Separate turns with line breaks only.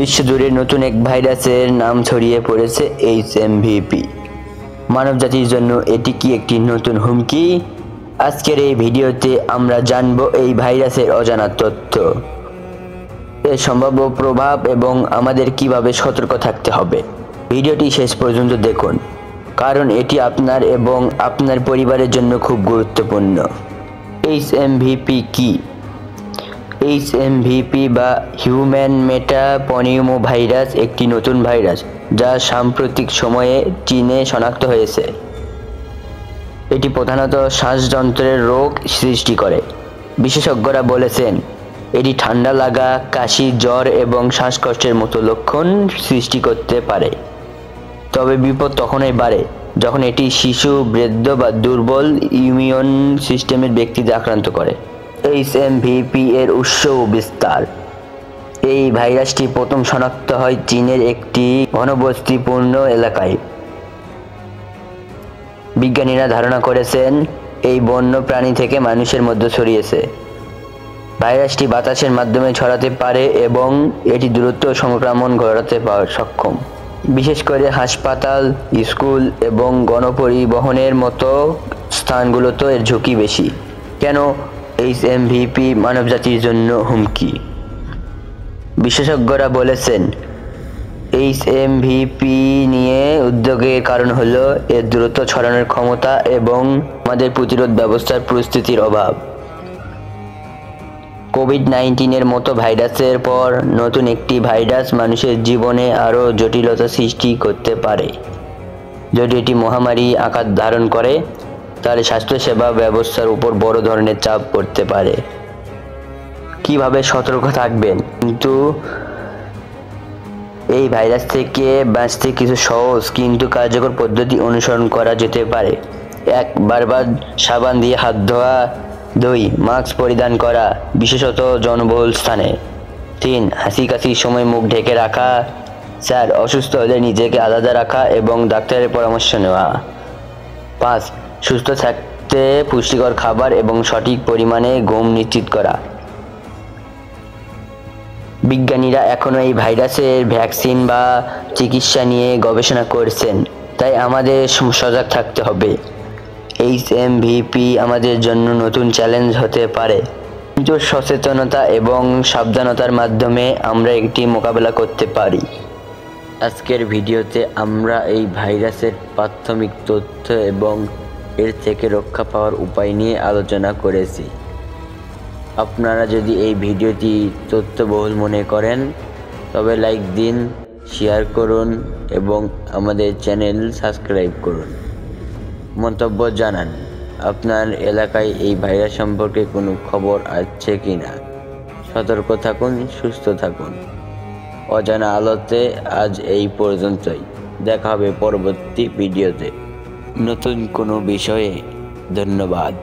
বিশ্বজুড়ে নতুন এক ভাইরাসের নাম ছড়িয়ে পড়েছে HMVP। মানবজাতির জন্য এটি কি একটি নতুন হুমকি? আজকের এই ভিডিওতে আমরা জানব এই ভাইরাসের অজানা তথ্য, এর সম্ভাব্য প্রভাব এবং আমাদের কিভাবে সতর্ক থাকতে হবে। ভিডিওটি শেষ পর্যন্ত দেখুন, কারণ এটি আপনার এবং আপনার পরিবারের জন্য খুব গুরুত্বপূর্ণ। HMVP কি? HMVP বা হিউম্যান মেটাপনিউমো ভাইরাস একটি নতুন ভাইরাস যা সাম্প্রতিক সময়ে চীনে শনাক্ত হয়েছে। এটি প্রধানত শ্বাসযন্ত্রের রোগ সৃষ্টি করে। বিশেষজ্ঞরা বলেছেন এটি ঠান্ডা লাগা, কাশি, জ্বর এবং শ্বাসকষ্টের মতো লক্ষণ সৃষ্টি করতে পারে। তবে বিপদ তখনই বাড়ে যখন এটি শিশু, বৃদ্ধ বা দুর্বল ইমিউন সিস্টেমের ব্যক্তিদের আক্রান্ত করে। HMVP এর উৎস ও বিস্তার। এই ভাইরাসটি প্রথম শনাক্ত হয় চীনের একটি ঘনবসতিপূর্ণ এলাকায়। বিজ্ঞানীরা ধারণা করেছেন এই বন্য প্রাণী থেকে মানুষের মধ্যে ছড়িয়েছে। ভাইরাসটি বাতাসের মাধ্যমে ছড়াতে পারে এবং এটি দ্রুত সংক্রমণ ঘটাতে সক্ষম। বিশেষ করে হাসপাতাল, স্কুল এবং গণপরিবহনের মতো স্থানগুলোতে এর ঝুঁকি বেশি। কেন HMVP মানবজাতির জন্য হুমকি? বিশেষজ্ঞরা বলেছেন HMVP নিয়ে উদ্বেগের কারণ হলো এর দ্রুত ছড়ানোর ক্ষমতা এবং আমাদের প্রতিরোধ ব্যবস্থার প্রস্তুতির অভাব। কোভিড-19 এর মতো ভাইরাসের পর নতুন একটি ভাইরাস মানুষের জীবনে আরও জটিলতা সৃষ্টি করতে পারে। যদি এটি মহামারী আকার ধারণ করে তাহলে স্বাস্থ্যসেবা ব্যবস্থার উপর বড় ধরনের চাপ পড়তে পারে। কিভাবে সতর্ক থাকবেন? কিন্তু এই ভাইরাস থেকে বাঁচতে কিছু সহজ কিন্তু কার্যকর পদ্ধতি অনুসরণ করা যেতে পারে। 1. বারবার সাবান দিয়ে হাত ধোয়া। 2. মাস্ক পরিধান করা, বিশেষত জনবহুল স্থানে। 3. হাসি কাশির সময় মুখ ঢেকে রাখা। 4. অসুস্থ হলে নিজেকে আলাদা রাখা এবং ডাক্তারের পরামর্শ নেওয়া। 5. সুস্থ থাকতে পুষ্টিকর খাবার এবং সঠিক পরিমাণে ঘুম নিশ্চিত করা। বিজ্ঞানীরা এখনও এই ভাইরাসের ভ্যাকসিন বা চিকিৎসা নিয়ে গবেষণা করছেন, তাই আমাদের সজাগ থাকতে হবে। HMVP আমাদের জন্য নতুন চ্যালেঞ্জ হতে পারে, কিন্তু সচেতনতা এবং সাবধানতার মাধ্যমে আমরা এটি মোকাবেলা করতে পারি। আজকের ভিডিওতে আমরা এই ভাইরাসের প্রাথমিক তথ্য এবং এর থেকে রক্ষা পাওয়ার উপায় নিয়ে আলোচনা করেছি। আপনারা যদি এই ভিডিওটি তথ্যবহুল মনে করেন তবে লাইক দিন, শেয়ার করুন এবং আমাদের চ্যানেল সাবস্ক্রাইব করুন। মন্তব্য জানান আপনার এলাকায় এই ভাইরাস সম্পর্কে কোনো খবর আছে কিনা। সতর্ক থাকুন, সুস্থ থাকুন। অজানা আলোতে আজ এই পর্যন্তই। দেখা হবে পরবর্তী ভিডিওতে নতুন কোনো বিষয়ে। ধন্যবাদ।